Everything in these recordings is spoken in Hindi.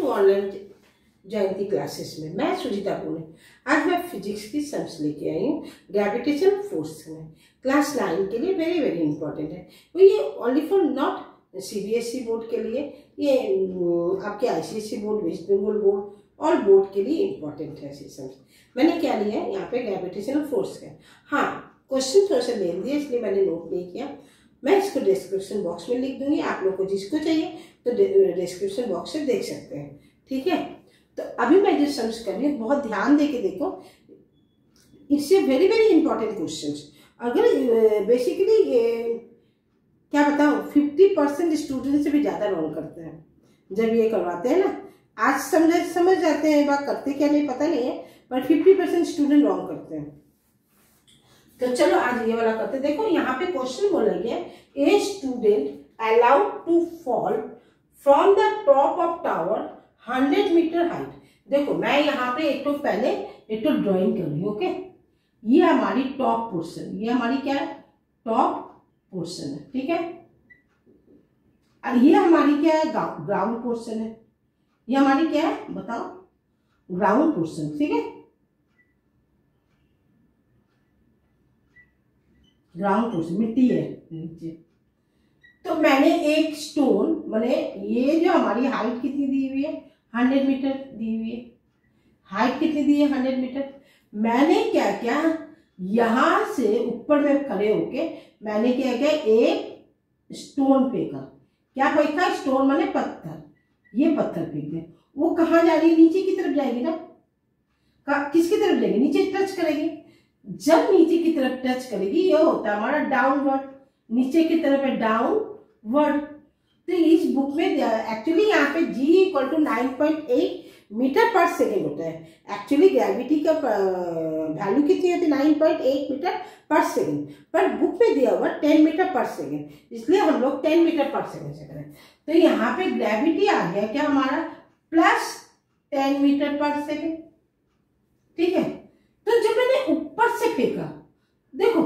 टू ऑनलाइन जयंती क्लासेस में। मैं सुजीता पुणे। आज मैं फिजिक्स की सम्स लेके आई हूँ ग्रेविटेशनल फोर्स में। क्लास 9 के लिए वेरी वेरी इंपॉर्टेंट है। तो ये only for not CBSE board के लिए, ये आपके ICSE board, West Bengal board, all board के लिए इंपॉर्टेंट है सम्स। मैंने क्या लिया है यहाँ पे ग्रेविटेशनल फोर्स का। हाँ, क्वेश्चन थोड़ा सा लेन दिया इसलिए मैंने नोट नहीं किया। मैं इसको डिस्क्रिप्शन बॉक्स में लिख दूंगी, आप लोग को जिसको चाहिए तो डिस्क्रिप्शन बॉक्स से देख सकते हैं, ठीक है। तो अभी मैं जो सम्स कर रही हूँ बहुत ध्यान दे के देखो, it's a very very important question. अगर बेसिकली क्या बताऊँ, 50% स्टूडेंट से भी ज़्यादा रॉन्ग करते हैं जब ये करवाते हैं ना। आज समझ जाते हैं, बात करते क्या नहीं पता नहीं है, पर 50% स्टूडेंट रॉन्ग करते हैं। तो चलो आज ये वाला करते। देखो यहाँ पे क्वेश्चन बोला गया, a student allowed to fall from the top of tower 100 metre height. देखो मैं यहाँ पे एक तो पहले एक तो ड्राइंग कर रही हूँ, ओके। ये हमारी टॉप पोर्शन, ये हमारी क्या है, टॉप पोर्शन है, ठीक है। और ये हमारी क्या है, ग्राउंड पोर्शन है। ये हमारी क्या है बताओ, ग्राउंड पोर्शन, ठीक है, ग्राउंड पोर्शन, मिट्टी है नीचे। तो मैंने एक स्टोन, मैंने ये जो हमारी हाइट कितनी दी हुई है, 100 मीटर दी हुई है। हाइट कितनी दी है, 100 मीटर। मैंने क्या किया, यहां से ऊपर में खड़े होके मैंने क्या किया, एक स्टोन फेंका। क्या फेंका, स्टोन माने पत्थर। ये पत्थर फेंक दे, वो कहाँ जा रही है, नीचे की तरफ जाएगी ना। किसकी तरफ जाएगी, नीचे टच करेगी। जब नीचे की तरफ टच करेगी ये होता है हमारा डाउनवर्ड, नीचे की तरफ है डाउनवर्ड। तो इस बुक में एक्चुअली यहाँ पे G = 9.8 मीटर पर सेकेंड होता है। एक्चुअली ग्रेविटी का वैल्यू कितनी होती है, 9.8 मीटर पर सेकेंड, पर बुक में दिया हुआ 10 मीटर पर सेकेंड, इसलिए हम लोग 10 मीटर पर सेकेंड से करें। तो यहाँ पे ग्रेविटी आ गया क्या हमारा, +10 मीटर पर सेकेंड, ठीक है। तो जब मैंने ऊपर से फेंका, देखो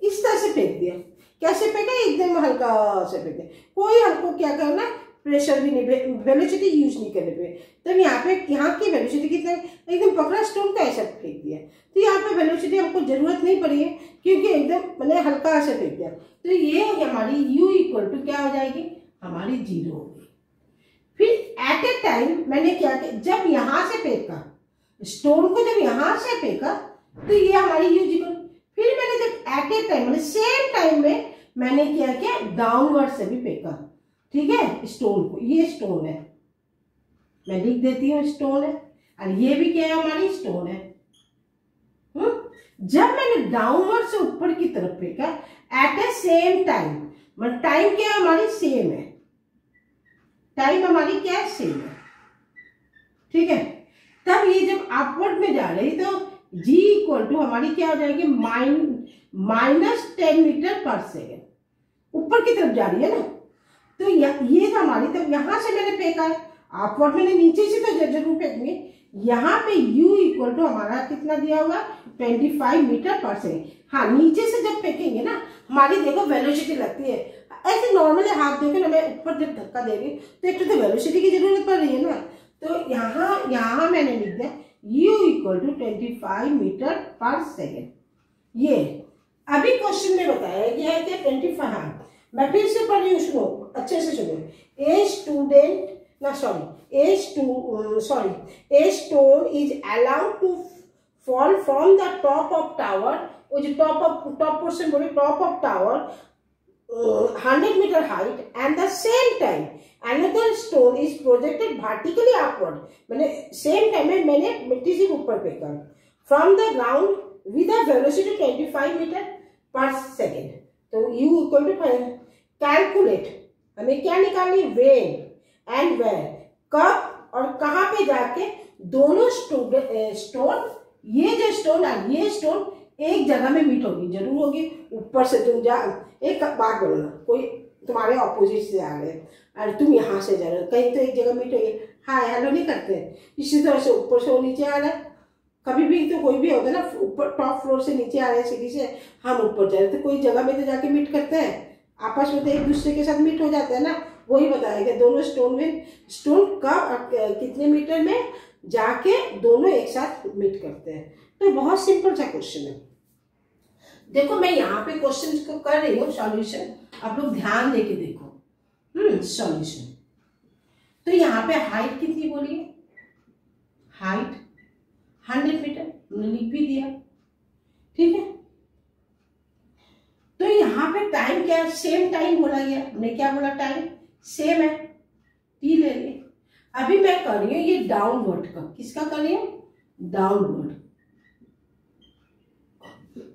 इस तरह से फेंक दिया। कैसे फेंका, एकदम हल्का से फेंक दिया। कोई हमको क्या करना, प्रेशर भी नहीं, वेलोसिटी यूज नहीं करने पे। तब यहाँ पे यहाँ की वेलोसिटी कितना, एकदम पकड़ा स्टोन का ऐसा फेंक दिया। तो यहाँ पे वेलोसिटी हमको जरूरत नहीं पड़ी है क्योंकि एकदम मैंने हल्का से फेंक दिया। तो ये हमारी U = क्या हो जाएगी, हमारी 0 होगी। फिर एट ए टाइम मैंने क्या किया, जब यहाँ से फेंका स्टोन को, जब यहां से फेंका तो ये हमारी U = फिर मैंने जब एट ए टाइम मतलब सेम टाइम में मैंने क्या किया, डाउनवर्ड से भी फेंका, ठीक है, स्टोन को। ये स्टोन है, मैं लिख देती हूँ स्टोन है, और ये भी क्या है, हमारी स्टोन है। जब मैंने डाउनवर्ड से ऊपर की तरफ फेंका एट ए सेम टाइम, मतलब टाइम क्या है हमारी, सेम है, टाइम हमारी क्या है, सेम है, ठीक है। तब ये जब अपवर्ड में जा रही तो G = हमारी क्या हो जाएगी, -10 मीटर पर सेकेंड, ऊपर की तरफ जा रही है ना। तो ये तो हमारी, तब यहां से मैंने फेंका है, अपवर्ड मैंने नीचे से तो जरूर फेंकेंगे। यहाँ पे U = हमारा कितना दिया हुआ, 25 मीटर पर सेकेंड। हाँ, नीचे से जब फेंकेंगे ना हमारी देखो वेलोसिटी लगती है। ऐसे नॉर्मली हाथ देखो ना, मैं ऊपर जब धक्का दे रही हूँ तो एक तो वेलोसिटी की जरूरत पड़ रही है ना। तो यहाँ मैंने लिख दिया U = 25 मीटर पर सेकेंड। ये अभी क्वेश्चन में बताया गया है कि 25, हाँ मैं फिर से पढ़ रही हूँ, सुनो अच्छे से सुनो। A stone is allowed to fall from the top of tower, वो जो टॉप पोर्शन बोले, top of tower 100 meter height, and the same time another stone is projected vertically upward। मैंने सेम टाइम में मैंने मिट्टी से ऊपर फेंका from the ground with a velocity 25 metre पर सेकेंड। तो U = कैलकुलेट, हमें क्या निकालनी, वेन एंड वेयर, कब और कहाँ पे जाके दोनों स्टोन, ये जो स्टोन है ये स्टोन एक जगह में मीट होगी, जरूर होगी। ऊपर से तुम जा, एक बात बोलना, कोई तुम्हारे ऑपोजिट से आ रहे हैं और तुम यहाँ से जा रहे हो, कहीं तो एक जगह मीट होगी, हाय हेलो नहीं करते हैं। इसी तरह से ऊपर से वो नीचे आ रहा है, कभी भी तो कोई भी होता है ना, ऊपर टॉप फ्लोर से नीचे आ रहे हैं सीढ़ी से, हम ऊपर जा रहे हैं तो कोई जगह में तो जाके मीट करते हैं, आपस में तो एक दूसरे के साथ मीट हो जाते हैं ना, वही बताया कि दोनों स्टोन कब कितने मीटर में जाके दोनों एक साथ मीट करते हैं। तो बहुत सिंपल सा क्वेश्चन है। देखो मैं यहाँ पे क्वेश्चन को कर रही हूँ सॉल्यूशन, आप लोग ध्यान देके देखो। सॉल्यूशन तो यहाँ पे हाइट कितनी बोलिए, हाइट 100 मीटर, हमने लिख भी दिया, ठीक है। तो यहाँ पे टाइम क्या है, सेम टाइम बोला गया, हमने क्या बोला, टाइम सेम है, टी ले लिए। अभी मैं कर रही हूँ ये डाउनवर्ड का, किसका कर रही हूँ, डाउनवर्ड।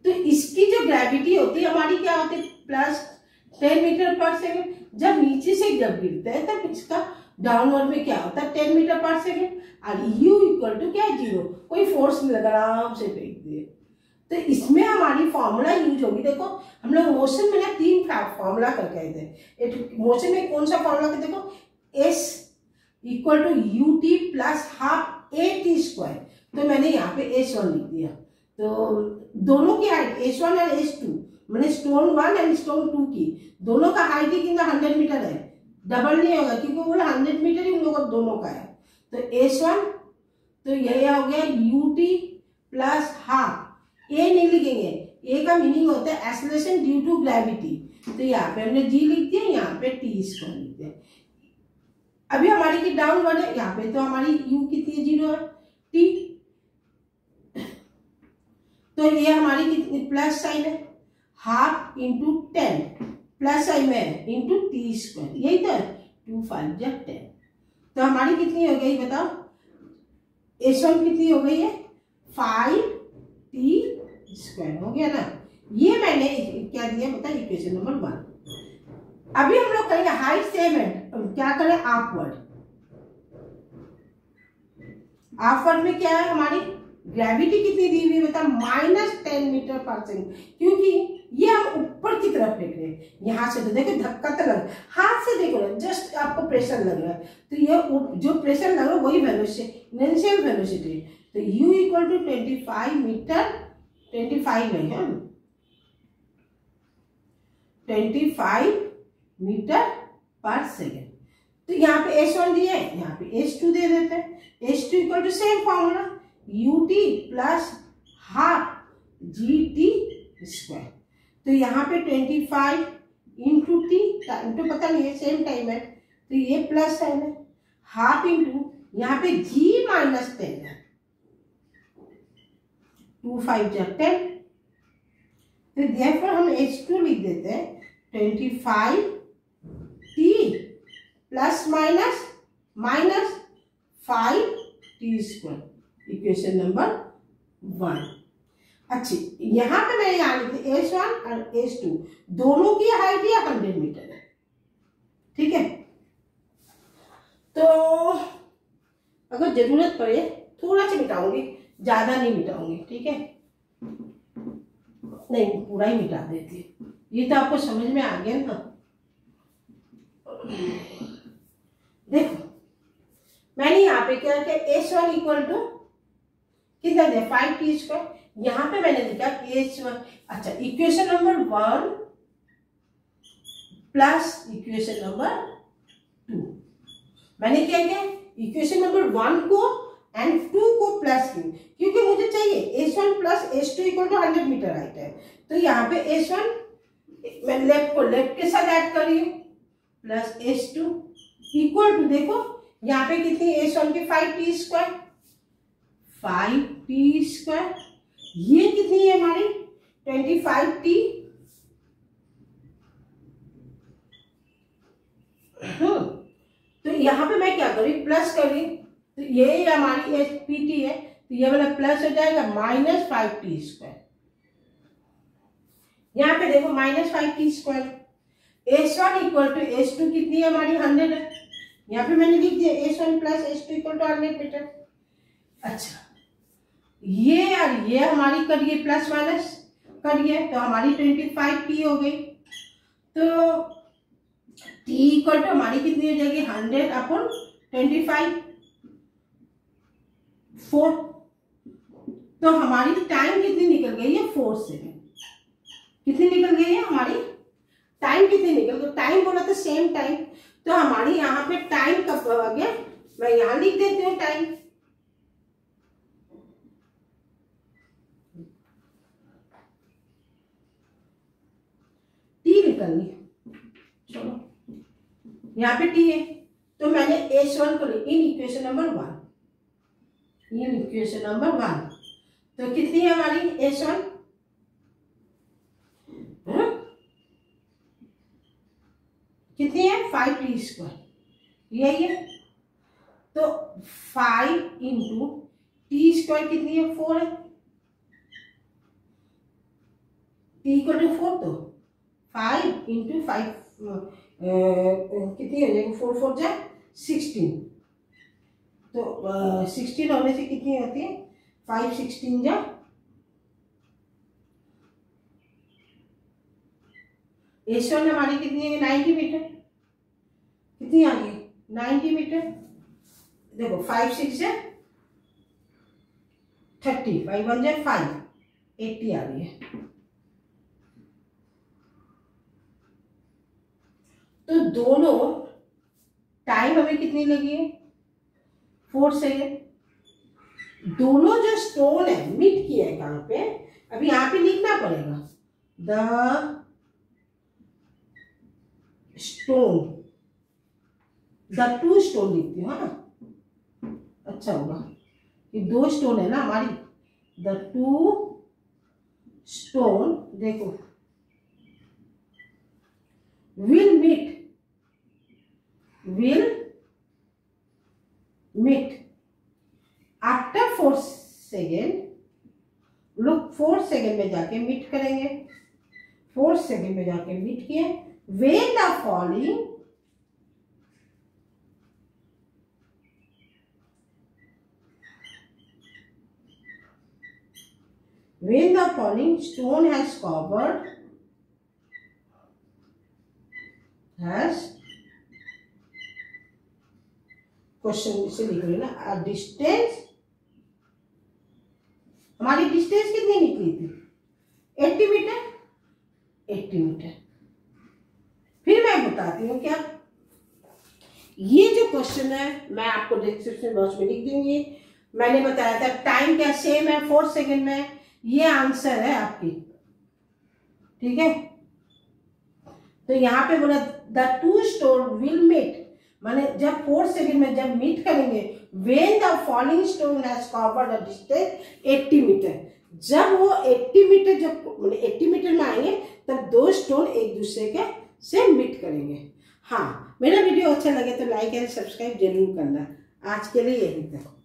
तो इसकी जो ग्रेविटी होती है हमारी क्या होती है, +10 मीटर पर सेकेंड। जब नीचे से जब गिरते हैं तब इसका डाउनवर्ड में क्या होता है, 10 मीटर पर सेकेंड। और u इक्वल टू क्या है, 0, कोई फोर्स नहीं लगा, आराम से फेंक दिए। तो इसमें हमारी फॉर्मूला यूज होगी। देखो हम लोग मोशन में ना 3 फॉर्मूला करके थे। मोशन में कौन सा फॉर्मूला कहते, देखो s equal to u t plus half a t square. तो मैंने यहाँ पे s1 लिख दिया। तो दोनों की हाइट s1 और s2, मैंने स्टोन 1 एंड स्टोन 2 की दोनों का हाइट ही कितना 100 मीटर है, डबल नहीं होगा क्योंकि वो 100 मीटर ही उन लोगों दोनों का है। तो s1 तो ये हो गया ut प्लस हाफ, ए नहीं लिखेंगे, ए का मीनिंग होता है एक्सेलरेशन ड्यू टू ग्रेविटी। तो यहाँ पे हमने जी लिख दिया, यहाँ पे टी स्क्वायर लिख दिया। अभी हमारी की डाउनवर्ड है, यहाँ पे तो हमारी u कितनी है, 0 है, टी तो ये हमारी कितनी प्लस साइन है, हाफ इंटू 10 प्लस साइन में इंटू टी स्क्वायर, यही तो 2 5 जा 10। तो हमारी कितनी हो गई बताओ, s1 कितनी हो गई है 5 टी स्क्वायर हो गया ना। ये मैंने क्या दिया बता, इक्वेशन नंबर 1। अभी हम लोग कहेंगे हाइट सेम है, क्या करें अपवर्ड। अपवर्ड में क्या है, हमारी ग्रेविटी कितनी दी हुई है बता, -10 मीटर पर सेकेंड, क्योंकि ये हम ऊपर की तरफ फेंक रहे हैं। यहाँ से तो देखो धक्का तो लग, हाथ से देखो जस्ट आपको प्रेशर लग रहा है, तो ये जो प्रेशर लग रहा है वही इनिशियल वेलोसिटी। तो u इक्वल टू 25 मीटर, 25 है 25 मीटर पर सेकेंड। तो यहाँ पे s1 दिया है, यहाँ पे s2 दे देते हैं। s2 equal to same formula ut plus half gt square. तो यहाँ पे 25 इंटू टी, टाइम तो पता नहीं है, सेम टाइम है, तो ये प्लस साइन है, हाफ इंटू यहाँ पे g माइनस 10 है, 2 5 जा 10। तो therefore हम h2 लिख देते हैं 25 t plus minus -5 T square, equation number 1। अच्छी, यहाँ पे मैं यहाँ लिखती s1 और s2 दोनों की हाइट या 100 मीटर है, ठीक है। तो अगर जरूरत पड़े थोड़ा सा मिटाऊंगी, ज्यादा नहीं मिटाऊंगी, ठीक है, नहीं पूरा ही मिटा देती। ये तो आपको समझ में आ गया ना। देखो मैंने यहाँ पे क्या किया, s1 इक्वल टू कितना दिया 5 टी स्क्वायर, यहाँ पे मैंने लिखा s1। अच्छा, equation number 1 plus equation number 2, मैंने क्या किया, इक्वेशन नंबर 1 को एंड 2 को प्लस की, क्योंकि मुझे चाहिए s1 plus s2 equal to 100 metre height है। तो यहाँ पे s1 मैं लेफ्ट को लेफ्ट के साथ ऐड कर रही हूँ, प्लस s2 इक्वल टू, देखो यहाँ पे कितनी s1 की 5 टी स्क्वायर, 5 टी स्क्वायर, ये कितनी है हमारी 25 टी, तो यहाँ पे मैं क्या करी, प्लस करी, तो ये हमारी pt है, तो ये वाला प्लस हो जाएगा -5 टी स्क्वायर। यहाँ पे देखो -5 T square, s1 equal to s2 कितनी है हमारी 100 है, यहाँ पे मैंने लिख दिया s1 plus s2 equal to 100 metre. अच्छा, ये और ये हमारी करिए प्लस माइनस करिए, तो हमारी 25 टी हो गई। तो t इक्वल टू हमारी कितनी हो जाएगी 100 अपॉन 25 4। तो हमारी टाइम कितनी निकल गई है 4 सेकेंड, कितनी निकल गई है हमारी टाइम कितने निकल, तो टाइम बोला था सेम टाइम, तो हमारी यहाँ पे टाइम कब आ गया, मैं यहाँ लिख देती हूँ टाइम। टी निकलनी, चलो यहाँ पे टी है, तो मैंने S1 को in equation number 1, in equation number 1, तो कितनी है हमारी S1, कितनी है 5t², यही है। तो 5 इंटू t² कितनी है 4 है, t = 4, तो 5 इंटू 5 कितनी हो जाएगी, 4 4 जा 16, तो 16 होने से कितनी होती है 5 16 जा, S1 हमारी कितनी है 90 मीटर, कितनी आ गई 90 मीटर, देखो 5 6 जा 30, 5 1 जा 5, 80 आ रही है। तो दोनों टाइम हमें कितनी लगी है 4 सेकेंड। दोनों जो स्टोन है मिट किया है कहां पे, अभी यहां पे लिखना पड़ेगा द स्टोन, द 2 स्टोन लिखती हूँ, हाँ अच्छा होगा, ये 2 स्टोन है ना हमारी, द 2 स्टोन, देखो will meet after 4 सेकेंड, लोग 4 सेकेंड में जाके मीट करेंगे, 4 सेकेंड में जाके मीट किए, when the falling stone has covered, question से लिख रही ना, डिस्टेंस, हमारी डिस्टेंस कितनी निकली थी 80 मीटर, 80 मीटर। फिर मैं बताती हूँ क्या, ये जो क्वेश्चन है मैं आपको डिस्क्रिप्शन बॉक्स में लिख दूंगी, मैंने बताया था टाइम क्या सेम है 4 सेकेंड में, ये आंसर है आपकी, ठीक है। तो यहाँ पे बोला द 2 स्टोन विल मीट, माने जब 4 सेकेंड में जब मीट करेंगे, when the falling stone has covered a distance 80 metre, जब वो 80 मीटर, जब 80 मीटर में आएंगे तब 2 स्टोन एक दूसरे के से मीट करेंगे। हाँ, मेरा वीडियो अच्छा लगे तो लाइक एंड सब्सक्राइब जरूर करना। आज के लिए यही तक।